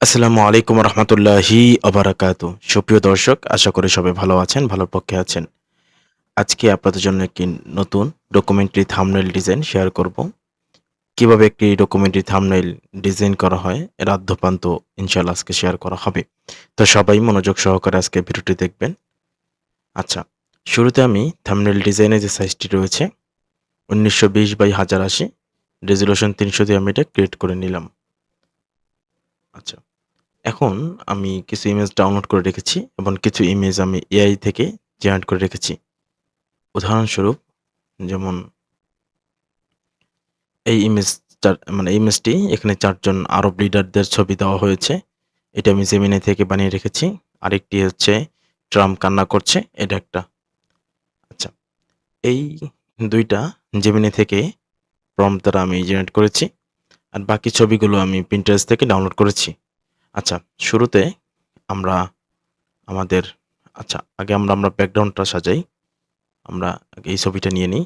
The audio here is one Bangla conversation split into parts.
আসসালামু আলাইকুম রহমতুল্লাহি অবরাকাতু। সুপ্রিয় দর্শক, আশা করি সবাই ভালো আছেন, ভালোর পক্ষে আছেন। আজকে আপনাদের জন্য একটি নতুন ডকুমেন্টারি থাম্বনেইল ডিজাইন শেয়ার করব। কিভাবে একটি ডকুমেন্টারি থাম্বনেইল ডিজাইন করা হয় এর আদ্যোপান্ত ইনশাআল্লাহ আজকে শেয়ার করা হবে। তো সবাই মনোযোগ সহকারে আজকে ভিডিওটি দেখবেন। আচ্ছা, শুরুতে আমি থাম্বনেইল ডিজাইনের যে সাইজটি রয়েছে 1920x1080 রেজোলিউশন 300 দিয়ে আমি এটা ক্রিয়েট করে নিলাম। আচ্ছা, এখন আমি কিছু ইমেজ ডাউনলোড করে রেখেছি এবং কিছু ইমেজ আমি এআই থেকে জেনারেট করে রেখেছি। উদাহরণস্বরূপ যেমন এই ইমেজটি এখানে ৪ জন আরব লিডারদের ছবি দেওয়া হয়েছে। এটা আমি জেমিনি থেকে বানিয়ে রেখেছি। আরেকটি হচ্ছে ট্রাম্প কান্না করছে, এটা একটা। আচ্ছা, এই ২ টা জেমিনি থেকে প্রম্পট দ্বারা আমি জেনারেট করেছি। আর বাকি ছবিগুলো আমি Pinterest থেকে ডাউনলোড করেছি। আচ্ছা, শুরুতে আমরা আমাদের আগে আমরা ব্যাকগ্রাউন্ডটা সাজাই। আমরা আগে এই ছবিটা নিয়ে নিই।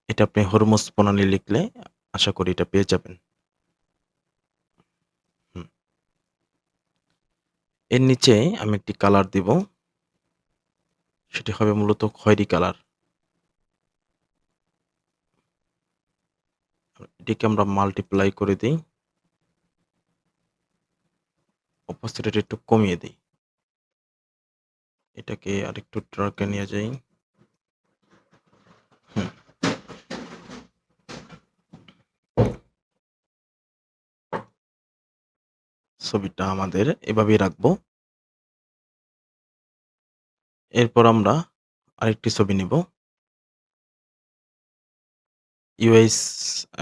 এটা আপনি হরমুজ প্রণালী লিখলে আশা করি এটা পেয়ে যাবেন। হুম। এর নিচে আমি একটি কালার দিব। সেটি হবে মূলত খয়েরি কালার। এটিকে আমরা মাল্টিপ্লাই করে দেই। অপাসিটিটা একটু কমিয়ে দেই। এটাকে আরেকটু ডার্কে নিয়ে যাই। হুম। ছবিটা আমাদের এভাবেই রাখবো। এরপর আমরা আরেকটি ছবি নিব। ইউএস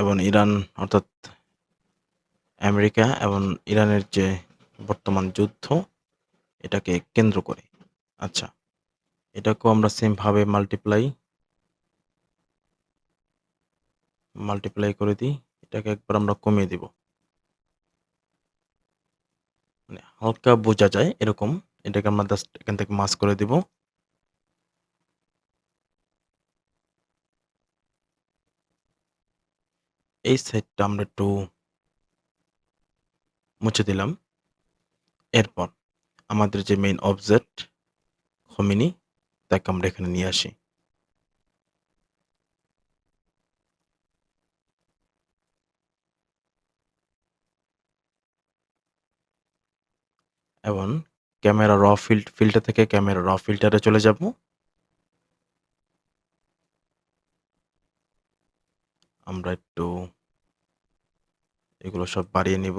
এবং ইরান, অর্থাৎ আমেরিকা এবং ইরানের যে বর্তমান যুদ্ধ, এটাকে কেন্দ্র করে। আচ্ছা, এটাকেও আমরা সেম ভাবে মাল্টিপ্লাই করে দিই। এটাকে একবার আমরা কমিয়ে দিব। মানে হালকা বোঝা যায় এরকম। এটাকে আমরা জাস্ট এখান থেকে মার্জ করে দিব। এই সাইডটা আমরা একটু মুছে দিলাম। এরপর আমাদের যে মেইন অবজেক্ট খোমেনি, তাকে আমরা এখানে নিয়ে আসি। এবং ক্যামেরা র ফিল্টার থেকে ক্যামেরা র ফিল্টারে চলে যাব। আমরা একটু এগুলো সব বাড়িয়ে নিব।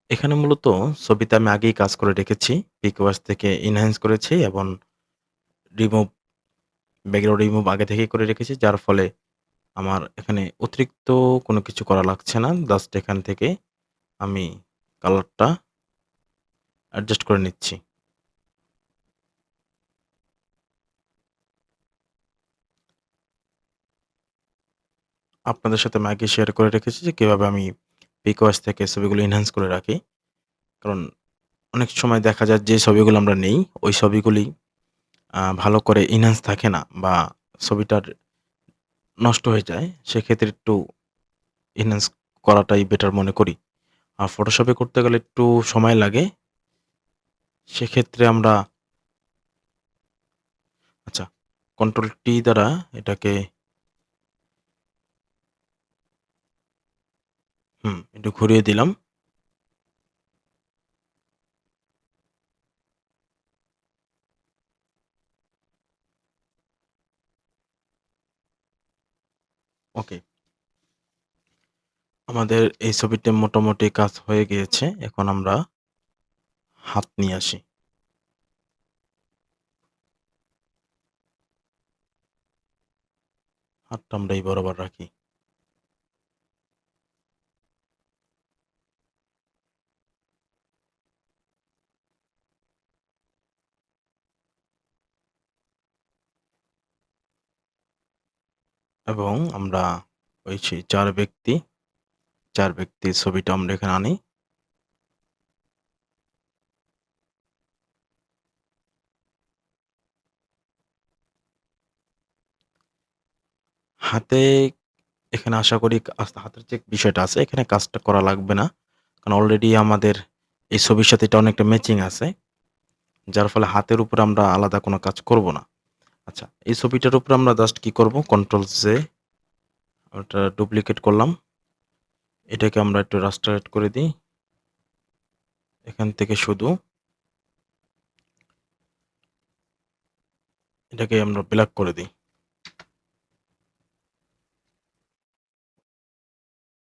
এখানে মূলত ছবিতে আমি আগেই কাজ করে রেখেছি। পিক ওয়াশ থেকে এনহ্যান্স করেছি এবং রিমুভ ব্যাকগ্রাউন্ড রিমুভ আগে থেকেই করে রেখেছি। যার ফলে আমার এখানে অতিরিক্ত কোনো কিছু করা লাগছে না। জাস্ট এখান থেকে আমি কালারটা অ্যাডজাস্ট করে নিচ্ছি। আপনাদের সাথে আমি আগে শেয়ার করে রেখেছি যে কিভাবে আমি পিকওয়াস থেকে ছবিগুলো এনহ্যান্স করে রাখি। কারণ অনেক সময় দেখা যায় যে ছবিগুলো আমরা নেই, ওই ছবিগুলি ভালো করে এনহ্যান্স থাকে না বা ছবিটার নষ্ট হয়ে যায়। সেক্ষেত্রে একটু এনহ্যান্স করাটাই বেটার মনে করি। আর ফটোশপে করতে গেলে একটু সময় লাগে। সেক্ষেত্রে আমরা আচ্ছা, কন্ট্রোল টি দ্বারা এটাকে একটু ঘুরিয়ে দিলাম। ওকে। আমাদের এই ছবিতে মোটামুটি কাজ হয়ে গিয়েছে। এখন আমরা হাত নিয়ে আসি। হাতটা আমরা এই বরাবর রাখি। এবং আমরা ওই সেই ৪ ব্যক্তি 4 ব্যক্তির ছবিটা আমরা এখানে আনি। হাতে এখানে আশা করি হাতের যে বিষয়টা আছে এখানে কাজটা করা লাগবে না। কারণ অলরেডি আমাদের এই ছবির সাথে এটা অনেকটা ম্যাচিং আছে। যার ফলে হাতের উপরে আমরা আলাদা কোনো কাজ করব না। আচ্ছা, এই ছবিটার উপরে আমরা জাস্ট কি করব? কন্ট্রোল জে, ওটা ডুপ্লিকেট করলাম। এটাকে আমরা একটু রাস্টারেট করে দিই। এখান থেকে শুধু এটাকে আমরা ব্ল্যাক করে দিই।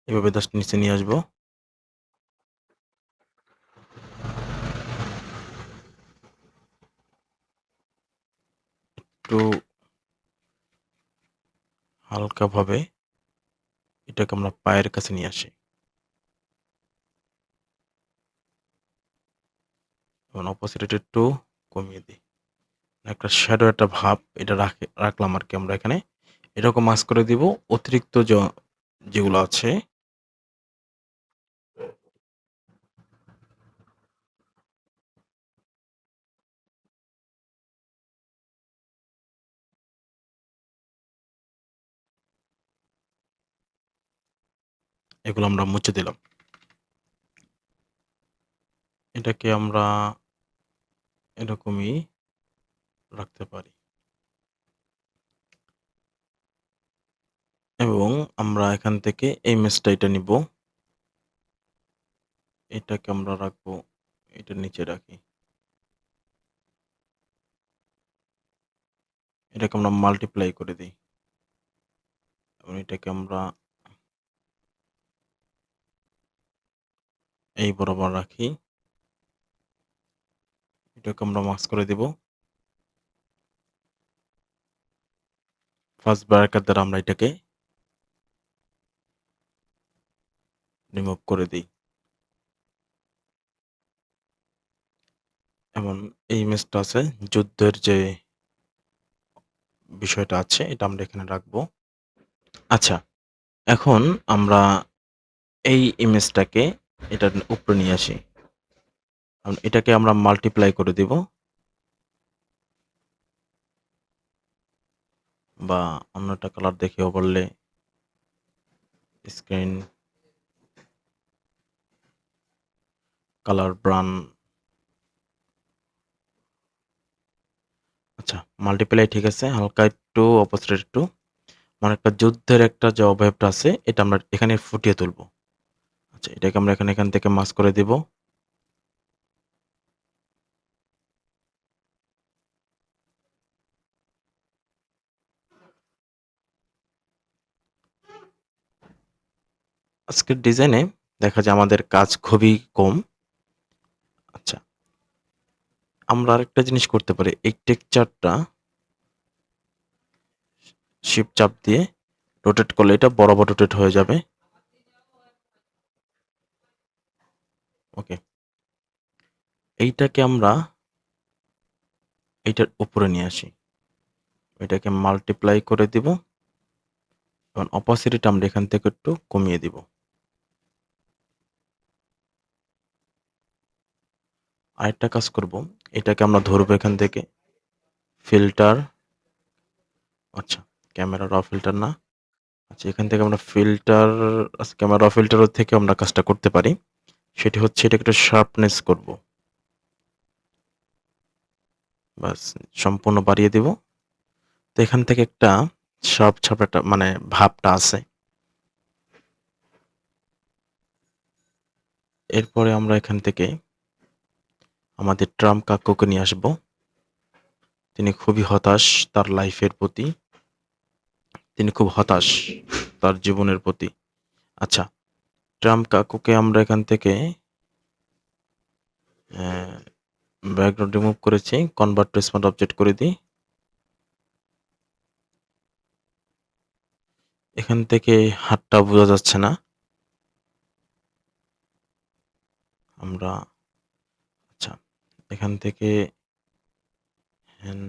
এভাবে জাস্ট নিচে নিয়ে আসবো। একটু হালকাভাবে এটাকে আমরা পায়ের কাছে নিয়ে আসি। এবং অপোসিট একটু কমিয়ে দিই। একটা শ্যাডো একটা ভাব এটা রাখলাম আরকি আমরা এখানে। এরকম মাস্ক করে দিব। অতিরিক্ত যেগুলো আছে এগুলো আমরা মুছে দিলাম। এটাকে আমরা এরকমই রাখতে পারি। এবং আমরা এখান থেকে এই ইমেজটা এটা নিব। এটাকে আমরা রাখবো এটার নিচে রাখি। এটাকে আমরা মাল্টিপ্লাই করে দিই। এবং এটাকে আমরা এই বরাবর রাখি। এটাকে আমরা মাস্ক করে দিব। ফার্স্ট ব্র্যাকেট দ্বারা আমরা এটাকে রিমুভ করে দিই। এবং এই ইমেজটা আছে যুদ্ধের যে বিষয়টা আছে এটা আমরা এখানে রাখবো। আচ্ছা, এখন আমরা এই ইমেজটাকে এটার উপরে নিয়ে আসি। এটাকে আমরা মাল্টিপ্লাই করে দিব। বা অন্য একটা কালার দেখিয়েও বললে স্ক্রিন কালার ব্রাউন। আচ্ছা, মাল্টিপ্লাই ঠিক আছে। হালকা একটু অপোজিট একটু মানে একটা যুদ্ধের একটা যে অবয়বটা আছে এটা আমরা এখানে ফুটিয়ে তুলব। আচ্ছা, এটাকে আমরা এখান থেকে মাস্ক করে দিব। আজকের ডিজাইনে দেখা যায় আমাদের কাজ খুবই কম। আচ্ছা, আমরা আরেকটা জিনিস করতে পারি। এই টেক্সচারটা শিফট চাপ দিয়ে রোটেট করলে এটা বরাবর রোটেট হয়ে যাবে। ওকে, এইটাকে আমরা এইটার উপরে নিয়ে আসি। এটাকে মাল্টিপ্লাই করে দিব এবং অপাসিটিটা আমরা এখান থেকে একটু কমিয়ে দিব। আরেকটা কাজ করব, এটাকে আমরা ধরবো এখান থেকে ফিল্টার। আচ্ছা, ক্যামেরা র ফিল্টার না। আচ্ছা, এখান থেকে আমরা ফিল্টার ক্যামেরা র ফিল্টার থেকে আমরা কাজটা করতে পারি। সেটি হচ্ছে এটাকে একটু শার্পনেস করব। বাস সম্পূর্ণ বাড়িয়ে দিব। তো এখান থেকে একটা শার্প শার্প একটা মানে ভাবটা আছে। এরপরে আমরা এখান থেকে আমাদের ট্রাম্প কাকুকে নিয়ে আসব। তিনি খুবই হতাশ তার লাইফের প্রতি। তিনি খুব হতাশ তার জীবনের প্রতি। আচ্ছা, ট্রাম্প কাকুকে আমরা এখান থেকে ব্যাকগ্রাউন্ড রিমুভ করেছি। কনভার্ট টু স্মার্ট অবজেক্ট করে দিই। এখান থেকে হাতটা বোঝা যাচ্ছে না। আমরা আচ্ছা, এখান থেকে হ্যান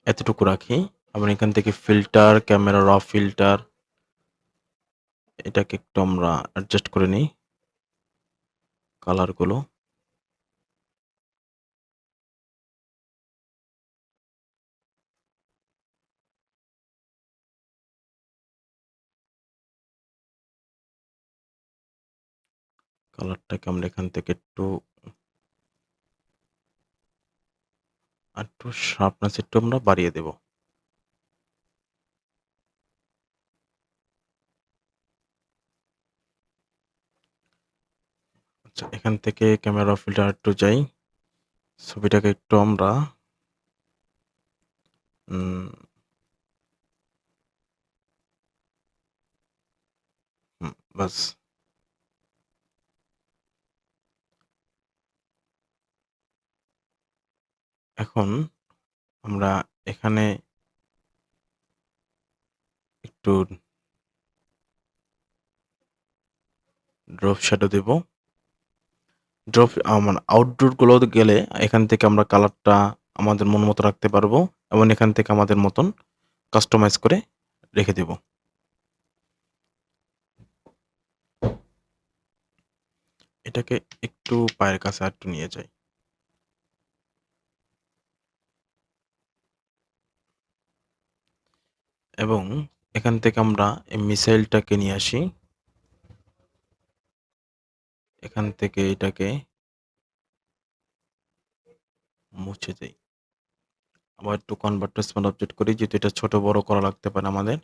এতটুকু রাখি। আবার এখান থেকে ফিল্টার, ক্যামেরা র ফিল্টার এটাকে একটু আমরা অ্যাডজাস্ট করে নিই কালারগুলো। কালারটাকে আমরা এখান থেকে একটু শার্পনেস একটু আমরা বাড়িয়ে দেব। আচ্ছা, এখান থেকে ক্যামেরা ফিল্টার একটু যাই। ছবিটাকে একটু আমরা উম বাস। এখন আমরা এখানে একটু ড্রপ শ্যাডো দেব। ড্রপ মানে আউটডোর গুলো গেলে এখান থেকে আমরা কালারটা আমাদের মন মতো রাখতে পারবো এবং এখান থেকে আমাদের মতন কাস্টমাইজ করে রেখে দেব। এটাকে একটু পায়ের কাছে আরেকটু নিয়ে যাই। এবং এখান থেকে আমরা এই মিসাইলটাকে নিয়ে আসি। এখান থেকে এটাকে মুছে দেই। আবার একটু কনভার্ট টু স্মল অবজেক্ট করি যেহেতু এটা ছোট বড় করা লাগতে পারে আমাদের।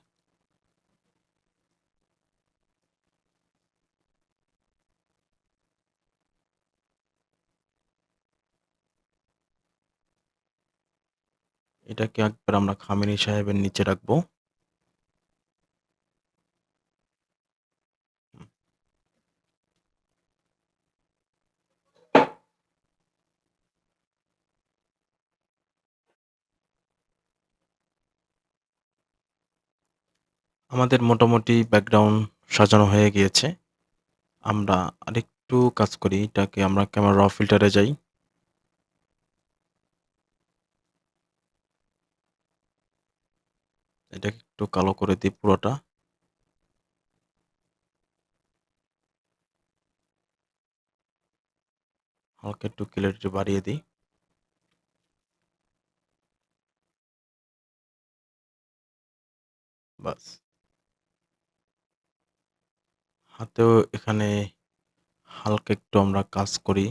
এটাকে একবার আমরা খামেনি সাহেবের নিচে রাখবো। আমাদের মোটামুটি ব্যাকগ্রাউন্ড সাজানো হয়ে গিয়েছে। আমরা আরেকটু কাজ করি। এটাকে আমরা ক্যামেরা র ফিল্টারে যাই। এটাকে একটু কালো করে দিই পুরোটা। হালকা একটু ক্লিয়ারিটি বাড়িয়ে দিই। বাস। হাতেও এখানে হালকা একটু আমরা কাজ করি।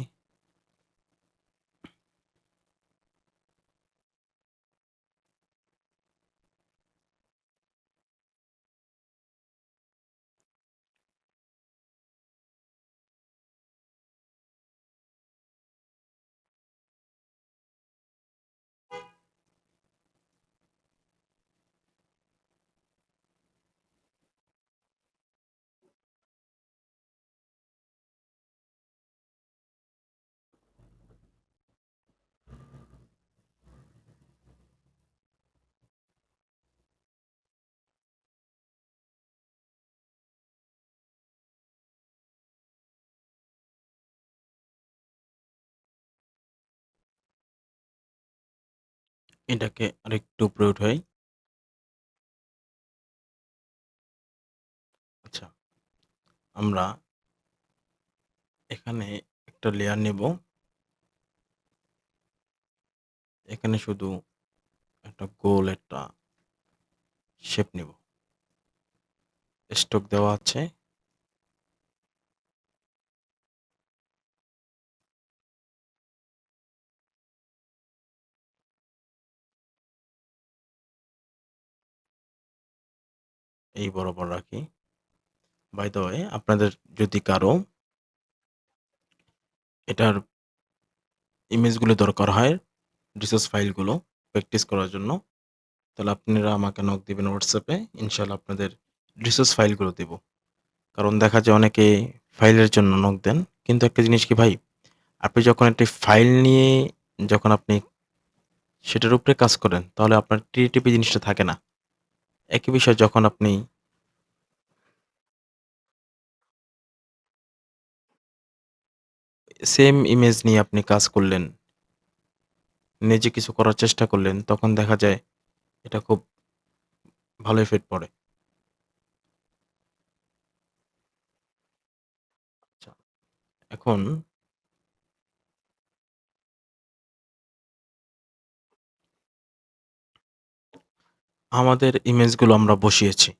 এটাকে আরেকটু উপরে উঠাই। আচ্ছা, আমরা এখানে একটা লেয়ার নেব। এখানে শুধু একটা গোল একটা শেপ নেব। স্ট্রোক দেওয়া আছে। এই বরাবর রাখি। বাই দ্য ওয়ে আপনাদের যদি কারো এটার ইমেজগুলো দরকার হয়, রিসোর্স ফাইলগুলো প্র্যাকটিস করার জন্য, তাহলে আপনারা আমাকে নক দিবেন WhatsApp এ। ইনশাআল্লাহ আপনাদের রিসোর্স ফাইলগুলো দেব। কারণ দেখা যায় অনেকে ফাইলের জন্য নক দেন। কিন্তু একটা জিনিস কি ভাই, আপনি যখন একটি ফাইল নিয়ে যখন আপনি সেটার উপরে কাজ করেন, তাহলে আপনার ক্রিয়েটিভ জিনিসটা থাকে না। একই বিষয় যখন আপনি সেম ইমেজ নিয়ে আপনি কাজ করলেন, নিজে কিছু করার চেষ্টা করলেন, তখন দেখা যায় এটা খুব ভালো ইফেক্ট পড়ে। আচ্ছা, এখন আমাদের ইমেজগুলো আমরা বসিয়েছি।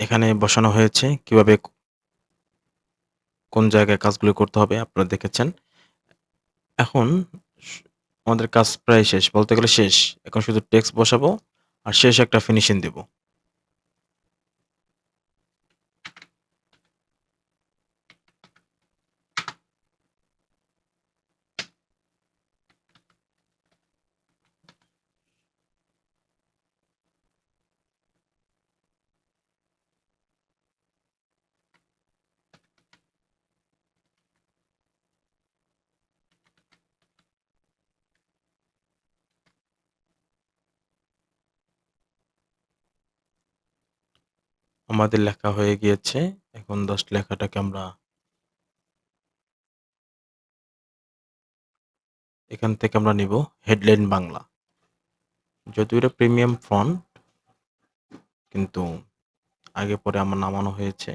এখানে বসানো হয়েছে কিভাবে কোন জায়গায় কাজগুলো করতে হবে আপনারা দেখেছেন। এখন স আমাদের কাজ প্রায় শেষ। বলতে গেলে শেষ। এখন শুধু টেক্সট বসাবো আর শেষ একটা ফিনিশিং দেব। আমাদের লেখা হয়ে গিয়েছে। এখন জাস্ট লেখাটাকে আমরা এখান থেকে আমরা নিব হেডলাইন বাংলা। যদিও এটা প্রিমিয়াম ফন্ট কিন্তু আগে পরে আমার নামানো হয়েছে।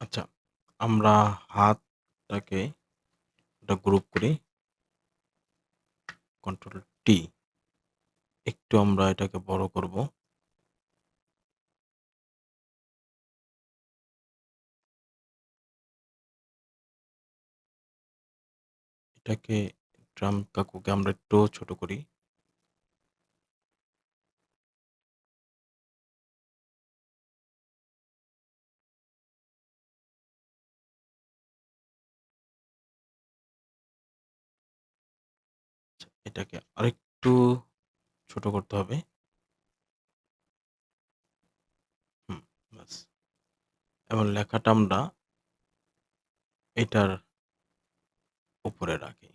আচ্ছা, আমরা হাতটাকে একটা গ্রুপ করি। Control T. একটু আমরা এটাকে বড় করব। এটাকে ট্রাম্প কাকুকে আমরা একটু ছোট করি। আচ্ছা, এটাকে আরেকটু ছোট করতে হবে। হুম, ব্যাস। এবং লেখাটা আমরা এটার উপরে রাখি।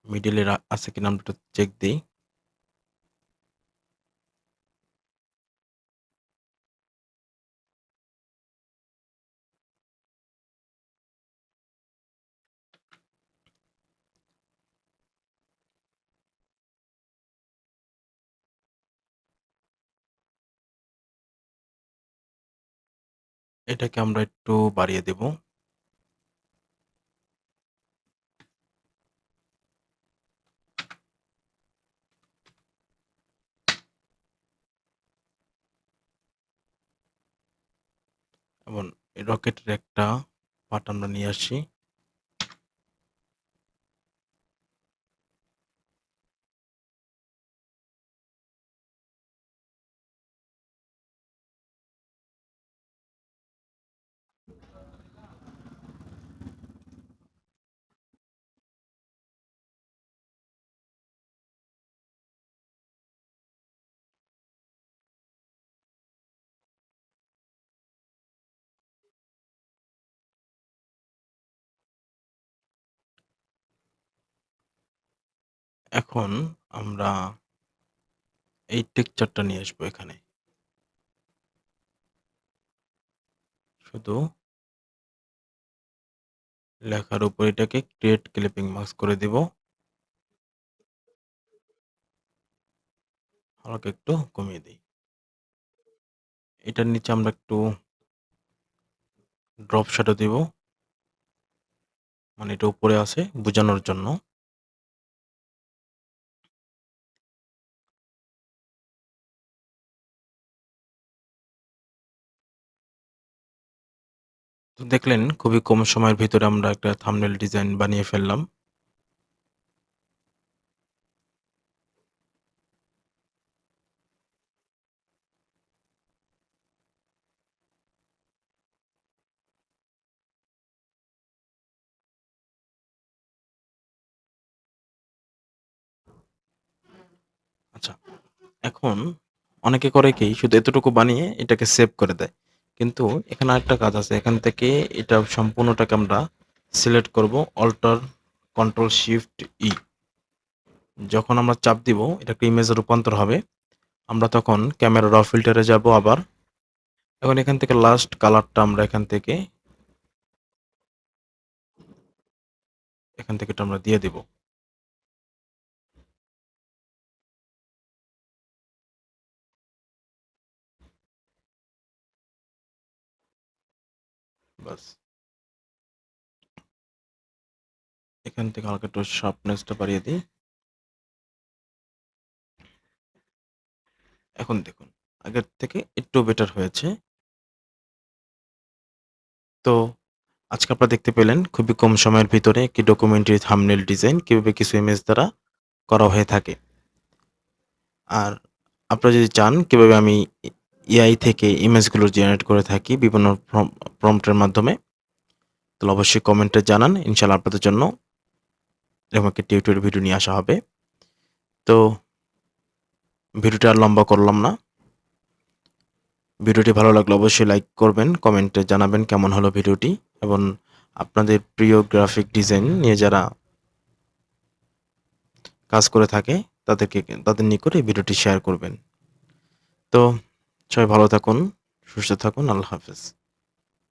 মিডলে আছে কিনা আমরা একটু চেক দেই। এটাকে আমরা একটু বাড়িয়ে দেব। এবং এই রকেটের একটা পার্ট আমরা নিয়ে আসি। এখন আমরা এই টেক্সচারটা নিয়ে আসবো এখানে। শুধু লেখার উপর এটাকে ক্রিয়েট ক্লিপিং মাস্ক করে দিব। হালকা একটু কমিয়ে দিই। এটার নিচে আমরা একটু ড্রপ শ্যাডো দিব। মানে এটা উপরে আছে বোঝানোর জন্য। তো দেখলেন খুবই কম সময়ের ভিতরে আমরা একটা থাম্বনেল ডিজাইন বানিয়ে ফেললাম। এখন অনেকে করে কি শুধু এতটুকু বানিয়ে এটাকে সেভ করে দেয়। কিন্তু এখানে আরেকটা কাজ আছে। এখান থেকে এটা সম্পূর্ণটাকে আমরা সিলেক্ট করব অল্টার কন্ট্রোল শিফট ই। যখন আমরা চাপ দিব এটা একটা ইমেজে রূপান্তর হবে। আমরা তখন ক্যামেরা র ফিল্টারে যাব আবার। এখন এখান থেকে লাস্ট কালারটা আমরা এখান থেকে এটা আমরা দিয়ে দিব। বাস। এখান থেকে হালকা একটু শার্পনেসটা বাড়িয়ে দিই। এখন দেখুন আগের থেকে একটু বেটার হয়েছে। তো আজকে আপনারা দেখতে পেলেন খুবই কম সময়ের ভিতরে একটি ডকুমেন্টারি থাম্বনেল ডিজাইন কিভাবে কিছু ইমেজ দ্বারা করা হয়ে থাকে। আর আপনারা যদি চান কিভাবে আমি এআই থেকে ইমেজগুলো জেনারেট করে থাকি বিভিন্ন প্রম্পটের মাধ্যমে, তাহলে অবশ্যই কমেন্টে জানান। ইনশাআল্লাহ আপনাদের জন্য এরকম একটা টিউটোরিয়াল ভিডিও নিয়ে আসা হবে। তো ভিডিওটা আর লম্বা করলাম না। ভিডিওটি ভালো লাগলে অবশ্যই লাইক করবেন, কমেন্টে জানাবেন কেমন হলো ভিডিওটি, এবং আপনাদের প্রিয় গ্রাফিক ডিজাইন নিয়ে যারা কাজ করে থাকে তাদের নিকট এই ভিডিওটি শেয়ার করবেন। তো সবাই ভালো থাকুন, সুস্থ থাকুন। আল্লাহ হাফেজ।